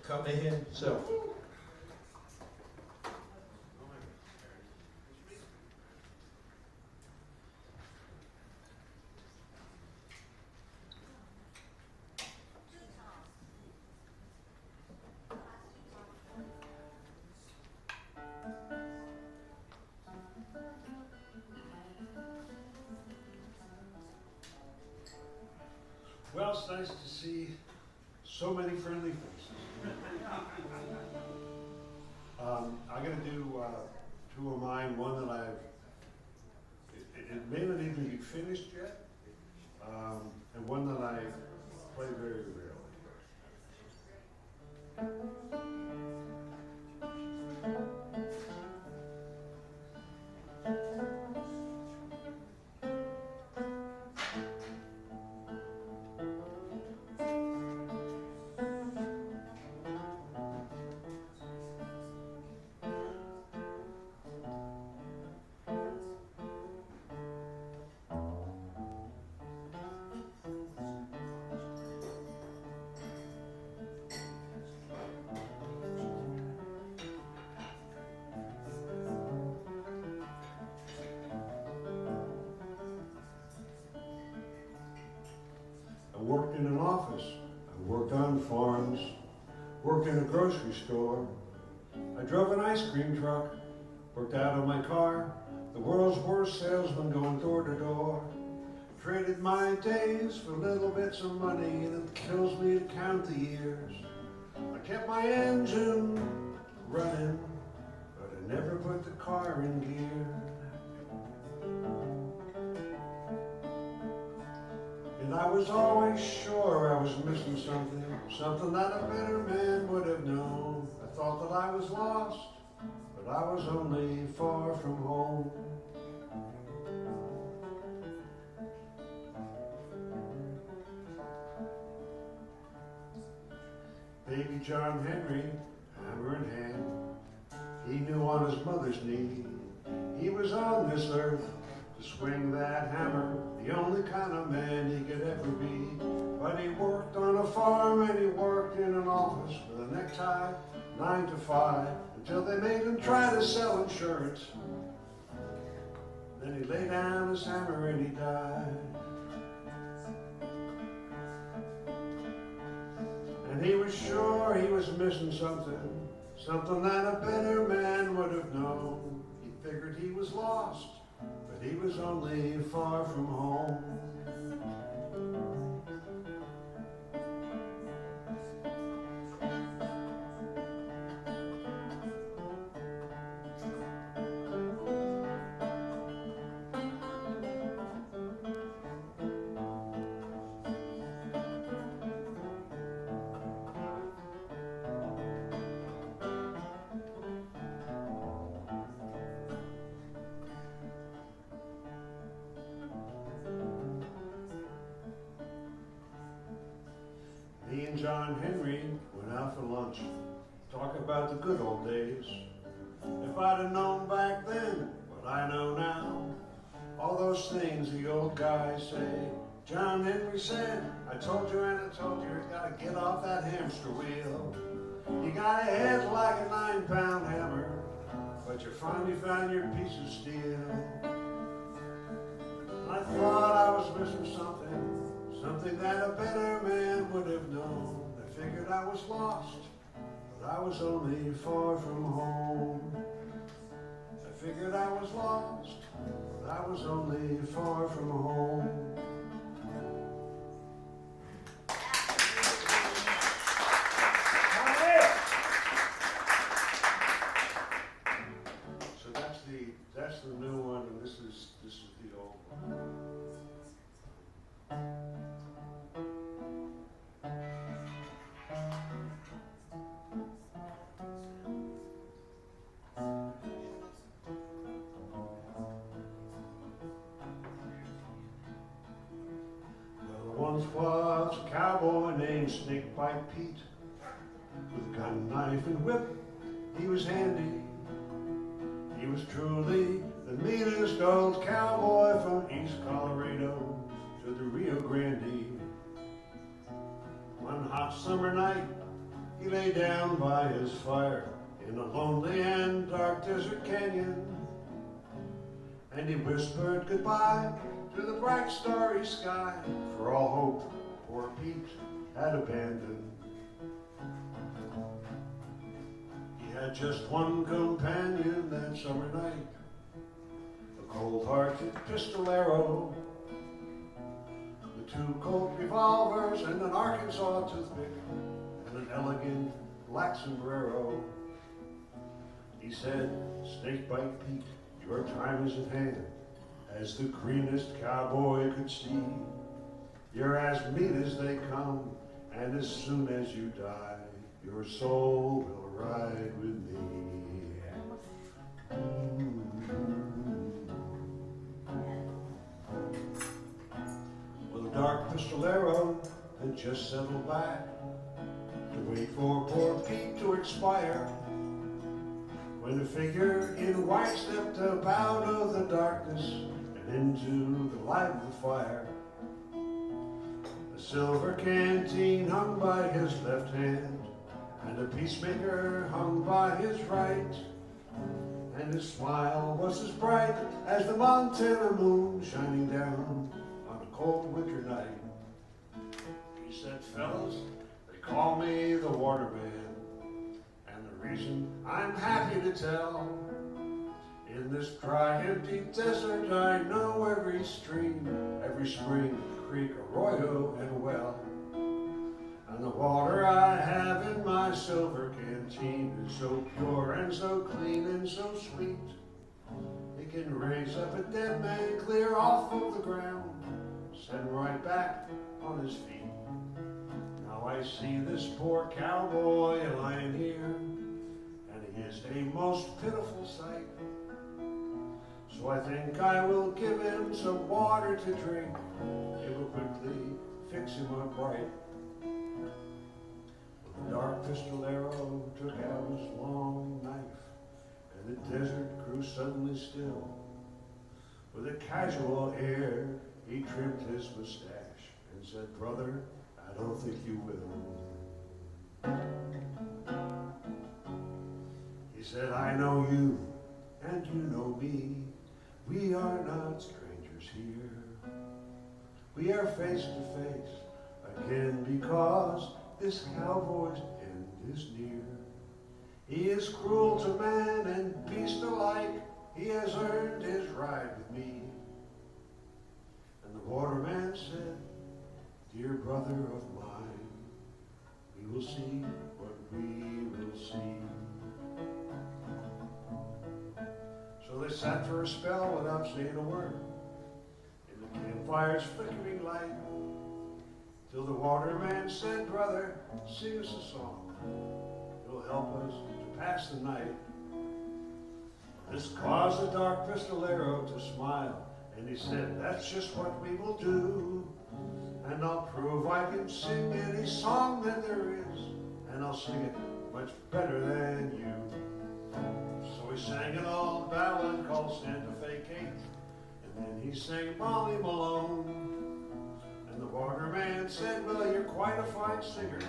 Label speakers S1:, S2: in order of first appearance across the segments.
S1: come ahead. So.
S2: Well, it's nice to see so many friendly faces. I'm going to do two of mine, one that it may not even be finished yet, and one that I play very rarely. I worked in an office, I worked on farms, worked in a grocery store. I drove an ice cream truck, worked out of my car, the world's worst salesman going door to door. Traded my days for little bits of money and it kills me to count the years. I kept my engine running, but I never put the car in gear. And I was always sure I was missing something, something that a better man would have known. I thought that I was lost, but I was only far from home. Baby John Henry, hammer in hand, he knew on his mother's knee, he was on this earth to swing that hammer, the only kind of man he could ever be. But he worked on a farm and he worked in an office with a necktie, 9 to 5, until they made him try to sell insurance. Then he laid down his hammer and he died. And he was sure he was missing something, something that a better man would have known. He figured he was lost, but he was only far from home. Me and John Henry went out for lunch, talk about the good old days. If I'd have known back then what I know now, all those things the old guys say. John Henry said, I told you and I told you, you gotta get off that hamster wheel. You got a head like a 9-pound hammer, but you finally found your piece of steel. I thought I was missing something, something that a better man would have known. I figured I was lost, but I was only far from home. I figured I was lost, but I was only far from home. So that's the new one, and this is the old one. Once was a cowboy named Snakebite Pete, with a gun, knife, and whip. He was handy. He was truly the meanest old cowboy from East Colorado to the Rio Grande. One hot summer night, He lay down by his fire in a lonely and dark desert canyon, and he whispered goodbye to the bright starry sky, for all hope poor Pete had abandoned. He had just one companion that summer night, a cold-hearted pistolero with 2 Colt revolvers and an Arkansas toothpick and an elegant black sombrero. He said, "Snakebite Pete, your time is at hand. As the greenest cowboy could see, you're as meat as they come, and as soon as you die, your soul will ride with me." Well, the dark pistolero had just settled back to wait for poor Pete to expire, when a figure in white stepped up out of the darkness and into the light of the fire. A silver canteen hung by his left hand, and a peacemaker hung by his right, and his smile was as bright as the Montana moon shining down on a cold winter night. He said, "Fellas, they call me the Waterman, and the reason I'm happy to tell, in this dry, empty desert I know every stream, every spring, creek, arroyo, and well. And the water I have in my silver canteen is so pure and so clean and so sweet, it can raise up a dead man clear off of the ground, send him right back on his feet. Now I see this poor cowboy lying here, and he is a most pitiful sight. So I think I will give him some water to drink. It will quickly fix him up right." The dark pistolero took out his long knife, and the desert grew suddenly still. With a casual air, he trimmed his mustache and said, "Brother, I don't think you will." He said, "I know you, and you know me. We are not strangers here. We are face to face again, because this cowboy's end is near. He is cruel to man and beast alike. He has earned his ride with me." And the waterman said, "Dear brother of mine, we will see what we will see." So they sat for a spell without saying a word in the campfire's flickering light, till the waterman said, "Brother, sing us a song. It'll help us to pass the night." This caused the dark pistolero to smile, and he said, "That's just what we will do. And I'll prove I can sing any song that there is, and I'll sing it much better than you." So he sang an old ballad called Santa Fe Kate, and then he sang Molly Malone. And the waterman said, "Well, you're quite a fine singer.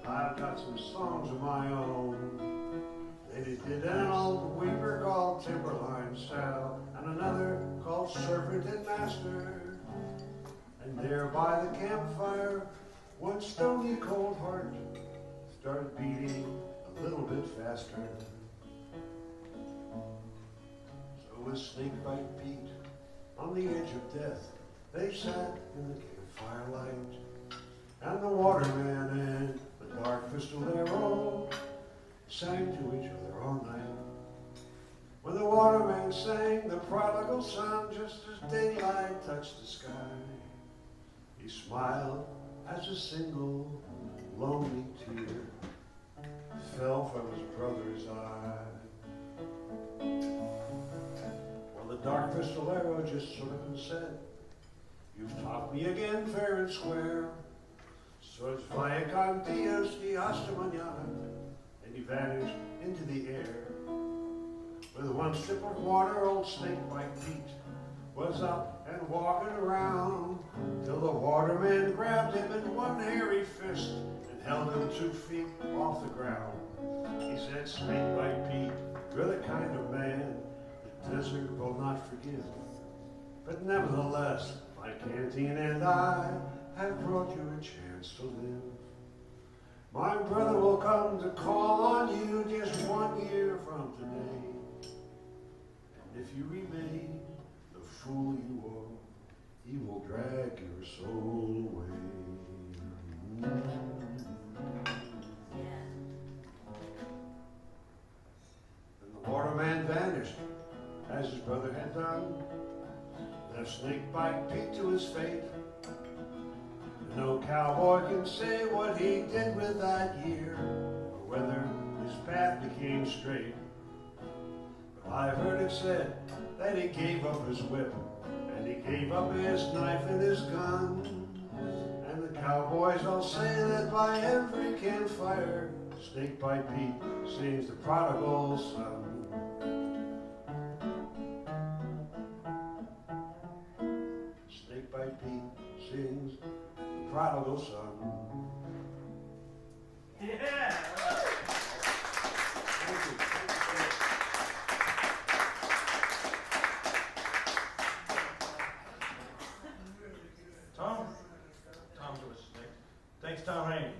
S2: I've got some songs of my own." Then he did an old weeper called Timberline Sal, and another called Servant and Master. And there by the campfire, one stony cold heart started beating a little bit faster. So with Snakebite Pete on the edge of death, they sat in the campfire light, and the waterman and the dark pistolero sang to each other all night. When the waterman sang the prodigal son just as daylight touched the sky, he smiled as a single lonely tear fell from his brother's eye. Well, the dark pistolero just sort of said, "You've taught me again fair and square, so it's vaya con Dios y hasta mañana," and he vanished into the air. With one sip of water, old Snakebite Pete was up and walking around, till the waterman grabbed him in one hairy fist and held him 2 feet off the ground. He said, Snake Bite Pete, you're the kind of man the desert will not forgive. But nevertheless, my canteen and I have brought you a chance to live. My brother will come to call on you just 1 year from today. And if you remain the fool you are, he will drag your soul away. And the waterman vanished, as his brother had done, left Snake Bite Pete to his fate. And no cowboy can say what he did with that year, or whether his path became straight. But I've heard it said that he gave up his whip, and he gave up his knife and his gun. And the cowboys all say that by every campfire, Snake Bite Pete sings the prodigal son. Snake Bite Pete sings the prodigal son.
S1: Yeah!
S2: Thank you.
S1: Towne? Towne's with us. Thanks, Towne Heany.